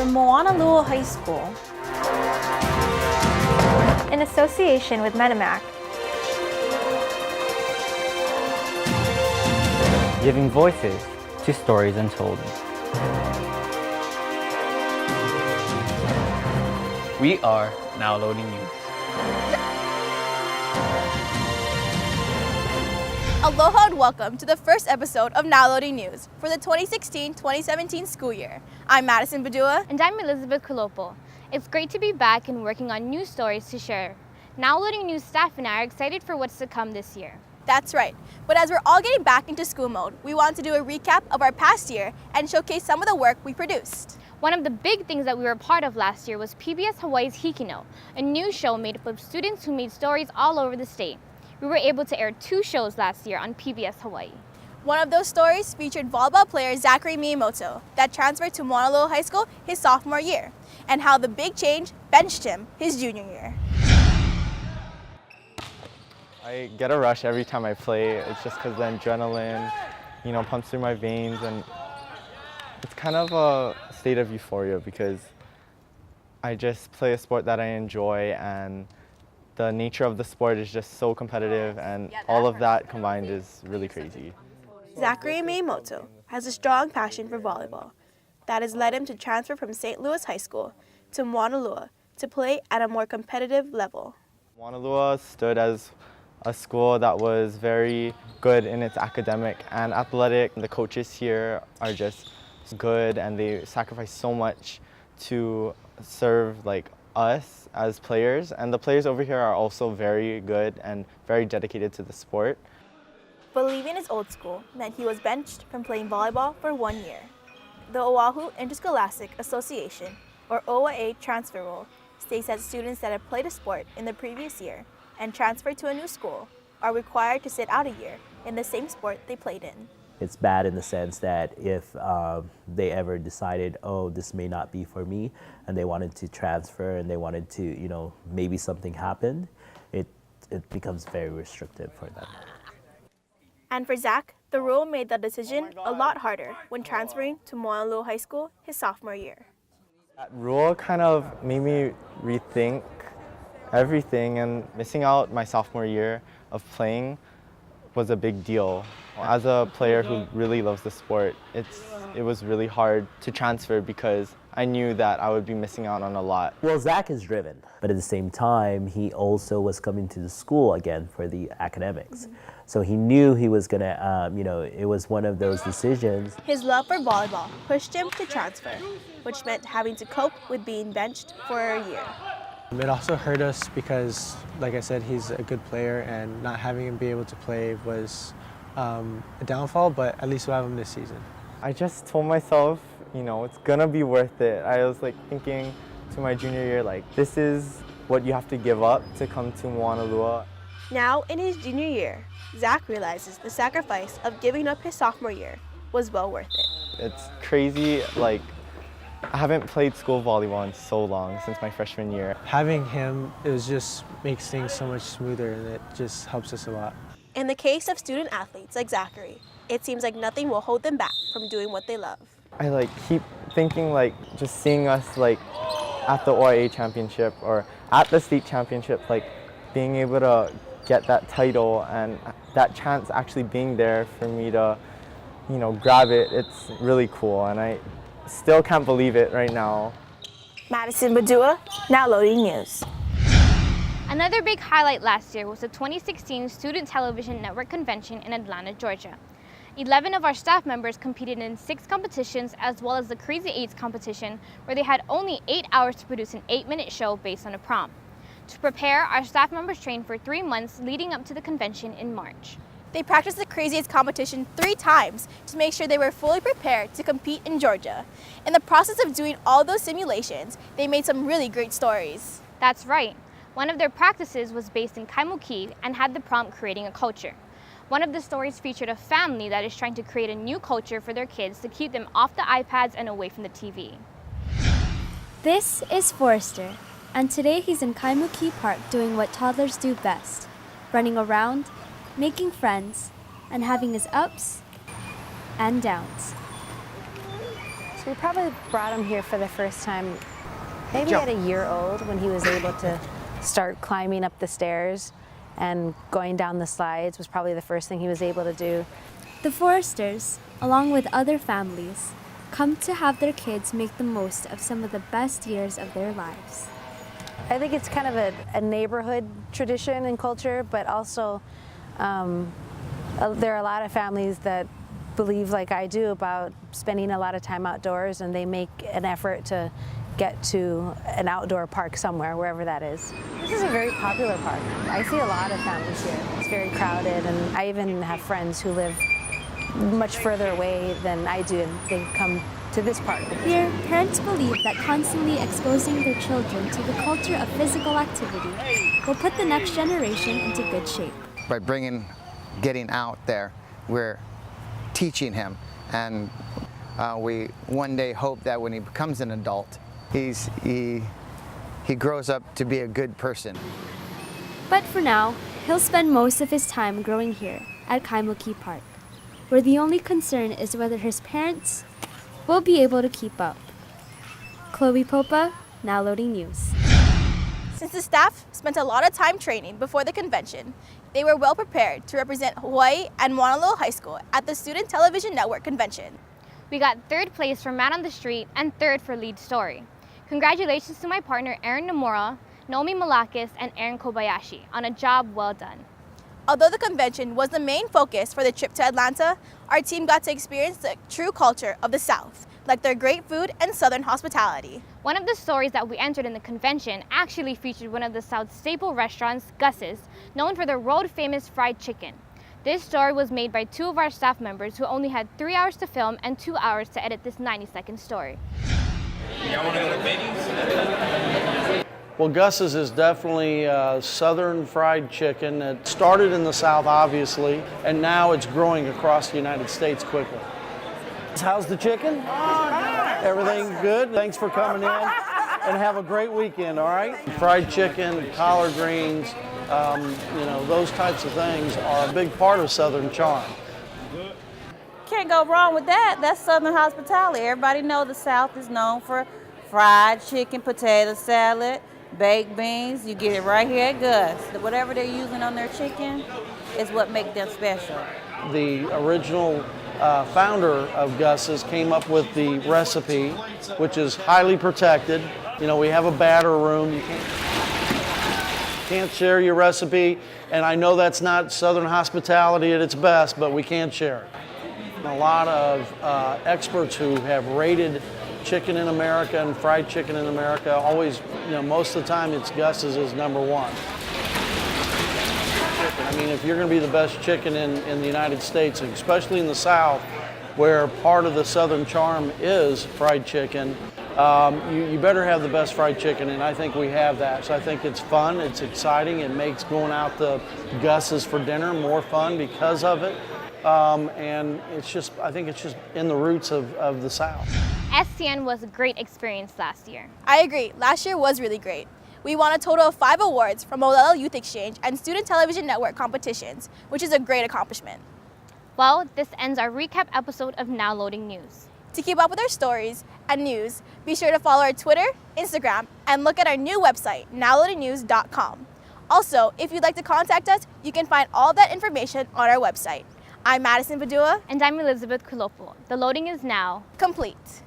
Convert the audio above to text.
from Moanalua High School in association with Metamak. Giving voices to stories untold. We are Now Loading News. Aloha and welcome to the first episode of Now Loading News for the 2016-2017 school year. I'm Madison Badua. And I'm Elizabeth Kulopo. It's great to be back and working on news stories to share. Now Loading News staff and I are excited for what's to come this year. That's right. But as we're all getting back into school mode, we want to do a recap of our past year and showcase some of the work we produced. One of the big things that we were a part of last year was PBS Hawaii's Hikino, a news show made up of students who made stories all over the state. We were able to air 2 shows last year on PBS Hawaii. One of those stories featured volleyball player Zachary Miyamoto that transferred to Moanalua High School his sophomore year, and how the big change benched him his junior year. I get a rush every time I play. It's just because the adrenaline, pumps through my veins, and it's kind of a state of euphoria because I just play a sport that I enjoy, and the nature of the sport is just so competitive, and all of that combined is really crazy. Zachary Miyamoto has a strong passion for volleyball that has led him to transfer from St. Louis High School to Moanalua to play at a more competitive level. Moanalua stood as a school that was very good in its academic and athletic. The coaches here are just good, and they sacrifice so much to serve us as players, and the players over here are also very good and very dedicated to the sport. But leaving his old school meant he was benched from playing volleyball for 1 year. The Oahu Interscholastic Association, or OIA transfer rule, states that students that have played a sport in the previous year and transferred to a new school are required to sit out a year in the same sport they played in. It's bad in the sense that if they ever decided, oh, this may not be for me, and they wanted to transfer and they wanted to, maybe something happened, it becomes very restrictive for them. And for Zach, the rule made the decision a lot harder when transferring to Moanalua High School his sophomore year. That rule kind of made me rethink everything, and missing out my sophomore year of playing was a big deal. As a player who really loves the sport, it was really hard to transfer because I knew that I would be missing out on a lot. Well, Zach is driven, but at the same time, he also was coming to the school again for the academics. So he knew he was gonna, it was one of those decisions. His love for volleyball pushed him to transfer, which meant having to cope with being benched for a year. It also hurt us because, like I said, he's a good player, and not having him be able to play was a downfall, but at least we'll have him this season. I just told myself, it's gonna be worth it. I was thinking to my junior year, this is what you have to give up to come to Moanalua. Now in his junior year, Zach realizes the sacrifice of giving up his sophomore year was well worth it. It's crazy, I haven't played school volleyball in so long, since my freshman year. Having him, just makes things so much smoother, and it just helps us a lot. In the case of student athletes like Zachary, it seems like nothing will hold them back from doing what they love. I keep thinking just seeing us at the OIA championship or at the state championship, being able to get that title and that chance actually being there for me to, grab it. It's really cool, and I still can't believe it right now. Madison Badua, Now Loading News. Another big highlight last year was the 2016 Student Television Network Convention in Atlanta, Georgia. 11 of our staff members competed in 6 competitions, as well as the Crazy 8s competition, where they had only 8 hours to produce an 8-minute show based on a prompt. To prepare, our staff members trained for 3 months leading up to the convention in March. They practiced the Crazy 8s competition 3 times to make sure they were fully prepared to compete in Georgia. In the process of doing all those simulations, they made some really great stories. That's right. One of their practices was based in Kaimuki and had the prompt creating a culture. One of the stories featured a family that is trying to create a new culture for their kids to keep them off the iPads and away from the TV. This is Forrester, and today he's in Kaimuki Park doing what toddlers do best, running around, making friends, and having his ups and downs. We probably brought him here for the first time maybe at a year old, when he was able to start climbing up the stairs, and going down the slides was probably the first thing he was able to do. The Foresters, along with other families, come to have their kids make the most of some of the best years of their lives. I think it's kind of a neighborhood tradition and culture, but also there are a lot of families that believe, like I do, about spending a lot of time outdoors, and they make an effort to get to an outdoor park somewhere, wherever that is. This is a very popular park. I see a lot of families here. It's very crowded, and I even have friends who live much further away than I do, and they come to this park. Here, parents believe that constantly exposing their children to the culture of physical activity will put the next generation into good shape. By getting out there, we're teaching him, and we one day hope that when he becomes an adult, he grows up to be a good person. But for now, he'll spend most of his time growing here at Kaimuki Park, where the only concern is whether his parents will be able to keep up. Chloe Popa, Now Loading News. Since the staff spent a lot of time training before the convention, they were well prepared to represent Hawaii and Mauna Loa High School at the Student Television Network convention. We got third place for Man on the Street and third for Lead Story. Congratulations to my partner Aaron Nomura, Naomi Malakis, and Aaron Kobayashi on a job well done. Although the convention was the main focus for the trip to Atlanta, our team got to experience the true culture of the South, like their great food and Southern hospitality. One of the stories that we entered in the convention actually featured one of the South's staple restaurants, Gus's, known for their world-famous fried chicken. This story was made by two of our staff members who only had 3 hours to film and 2 hours to edit this 90-second story. Y'all want to go to Benny's? Well, Gus's is definitely Southern fried chicken. It started in the South, obviously, and now it's growing across the United States quickly. How's the chicken? Everything good? Thanks for coming in, and have a great weekend, all right? Fried chicken, collard greens, those types of things are a big part of Southern charm. Can't go wrong with that. That's Southern hospitality. Everybody knows the South is known for fried chicken, potato salad, baked beans. You get it right here at Gus. Whatever they're using on their chicken is what makes them special. The original founder of Gus's came up with the recipe, which is highly protected. You know, we have a batter room. You can't share your recipe, and I know that's not Southern hospitality at its best, but we can't share it. A lot of experts who have rated chicken in America and fried chicken in America always, most of the time it's Gus's is number one. I mean, if you're going to be the best chicken in the United States, especially in the South, where part of the Southern charm is fried chicken, you better have the best fried chicken, and I think we have that. So I think it's fun, it's exciting, it makes going out to Gus's for dinner more fun because of it. And I think it's just in the roots of the South. STN was a great experience last year. I agree, last year was really great. We won a total of 5 awards from Molella Youth Exchange and Student Television Network competitions, which is a great accomplishment. Well, this ends our recap episode of Now Loading News. To keep up with our stories and news, be sure to follow our Twitter, Instagram, and look at our new website, nowloadingnews.com. Also, if you'd like to contact us, you can find all that information on our website. I'm Madison Padua. And I'm Elizabeth Kulopo. The loading is now complete.